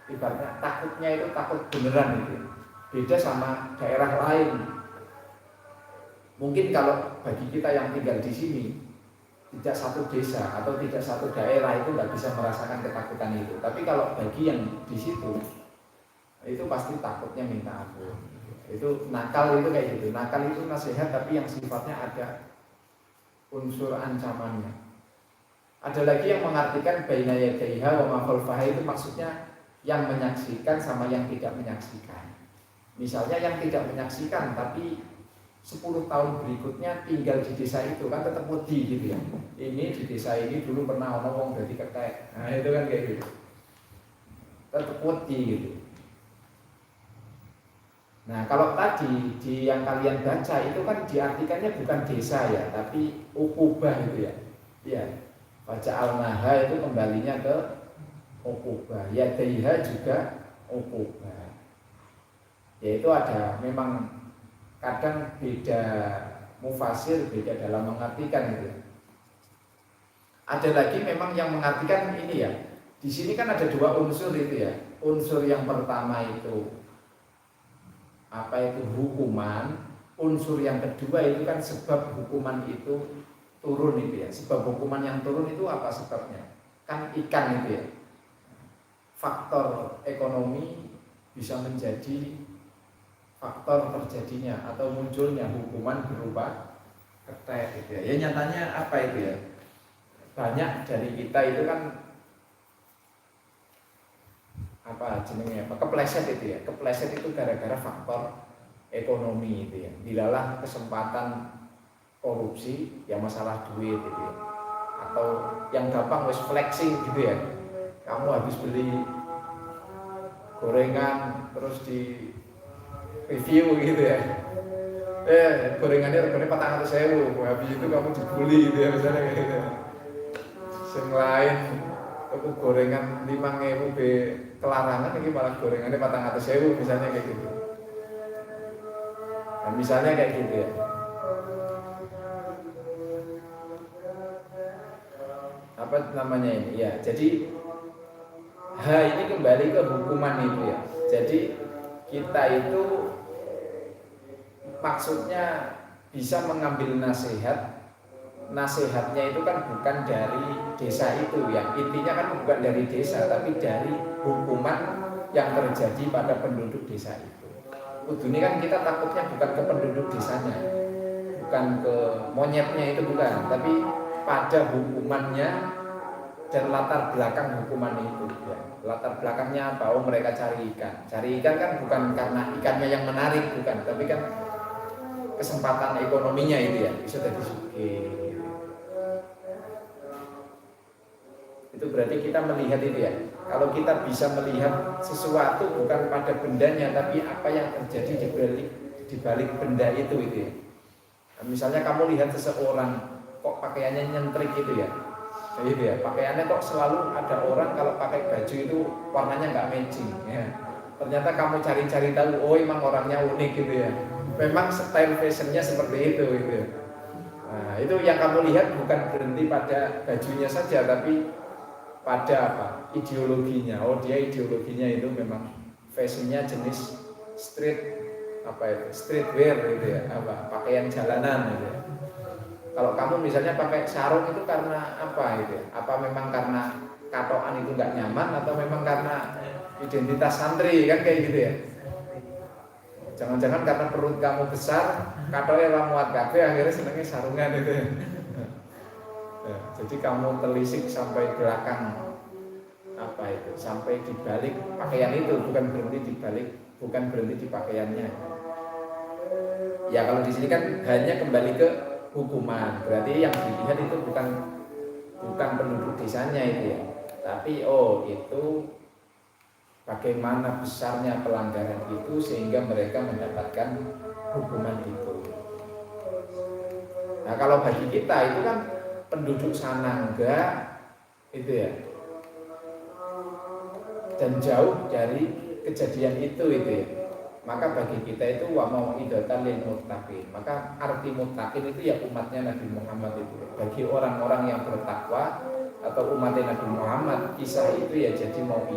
ibaratnya takutnya itu takut beneran itu. Beda sama daerah lain. Mungkin kalau bagi kita yang tinggal di sini, tidak satu desa atau tidak satu daerah itu nggak bisa merasakan ketakutan itu. Tapi kalau bagi yang di situ, itu pasti takutnya minta ampun. Itu nakal itu kayak gitu. Nakal itu nasihat tapi yang sifatnya ada unsur ancamannya. Ada lagi yang mengartikan baina yadaiha wa ma khalfaha, itu maksudnya yang menyaksikan sama yang tidak menyaksikan. Misalnya yang tidak menyaksikan tapi 10 tahun berikutnya tinggal di desa itu kan tetap wedi gitu ya. Ini di desa ini dulu pernah ngomong dari ketek. Nah itu kan kayak gitu. Tetap wedi gitu. Nah kalau tadi di yang kalian baca itu kan diartikannya bukan desa ya, tapi ukubah gitu ya. Iya. Baca al-naha itu kembalinya ke ukubah. Yadaiha juga ukubah. Yaitu ada memang kadang beda mufasir, beda dalam mengartikan gitu. Ada lagi memang yang mengartikan ini ya. Di sini kan ada dua unsur itu ya. Unsur yang pertama itu apa itu hukuman. Unsur yang kedua itu kan sebab hukuman itu turun itu ya. Sebab hukuman yang turun itu apa sebabnya? Kan ikan itu ya. Faktor ekonomi bisa menjadi faktor terjadinya atau munculnya hukuman berupa ketek gitu ya. Ya nyatanya apa itu ya? Banyak dari kita itu kan apa jenenge apa kepleset itu ya. Kepleset itu gara-gara faktor ekonomi itu ya. Dilalah kesempatan korupsi ya masalah duit gitu ya. Atau yang gampang wis flexing gitu ya. Kamu habis beli gorengan terus di review gitu ya, gorengannya regane 400.000, habis itu kamu dibully gitu ya misalnya kayak gitu. Yang lain aku gorengan 5.000 be kelarangan, ini malah gorengannya 400.000 misalnya kayak gitu. Nah, misalnya kayak gitu ya. Apa namanya ini ya? Jadi ini kembali ke hukuman itu ya. Jadi kita itu maksudnya bisa mengambil nasihatnya itu kan bukan dari desa itu ya, intinya kan bukan dari desa tapi dari hukuman yang terjadi pada penduduk desa itu. Kudune kan kita takutnya bukan ke penduduk desanya, bukan ke monyetnya itu bukan, tapi pada hukumannya dan latar belakang hukuman itu ya. Latar belakangnya apa? Oh, mereka cari ikan kan bukan karena ikannya yang menarik, bukan, tapi kan kesempatan ekonominya itu ya, bisa jadi sugih. Itu berarti kita melihat itu ya. Kalau kita bisa melihat sesuatu bukan pada bendanya, tapi apa yang terjadi di balik benda itu ya. Nah, misalnya kamu lihat seseorang kok pakaiannya nyentrik gitu ya. Gitu ya, pakaiannya kok selalu ada orang kalau pakai baju itu warnanya nggak matching ya. Ternyata kamu cari-cari tahu, oh emang orangnya unik gitu ya. Memang style fashionnya seperti itu gitu ya. Nah, itu yang kamu lihat bukan berhenti pada bajunya saja, tapi pada apa? Ideologinya. Oh, dia ideologinya itu memang fashionnya jenis street apa itu? Streetwear gitu ya, apa? Pakaian jalanan gitu ya. Kalau kamu misalnya pakai sarung itu karena apa gitu ya? Apa memang karena katokan itu nggak nyaman atau memang karena identitas santri kan kayak gitu ya? Jangan-jangan karena perut kamu besar, katanya lah muat kafe, akhirnya senengnya sarungan itu ya. Jadi kamu telisik sampai belakang apa itu, sampai di balik pakaian itu, bukan berhenti di pakaiannya. Ya kalau di sini kan hanya kembali ke hukuman, berarti yang dilihat itu bukan penduduk desanya itu ya, tapi itu bagaimana besarnya pelanggaran itu sehingga mereka mendapatkan hukuman itu. Nah kalau bagi kita itu kan penduduk Sanangga itu ya, dan jauh dari kejadian itu ya. Maka bagi kita itu wa mau'idatan lil muttaqin. Maka arti muttaqin itu ya umatnya Nabi Muhammad itu. Bagi orang-orang yang bertakwa atau umat Nabi Muhammad, kisah itu ya jadi mau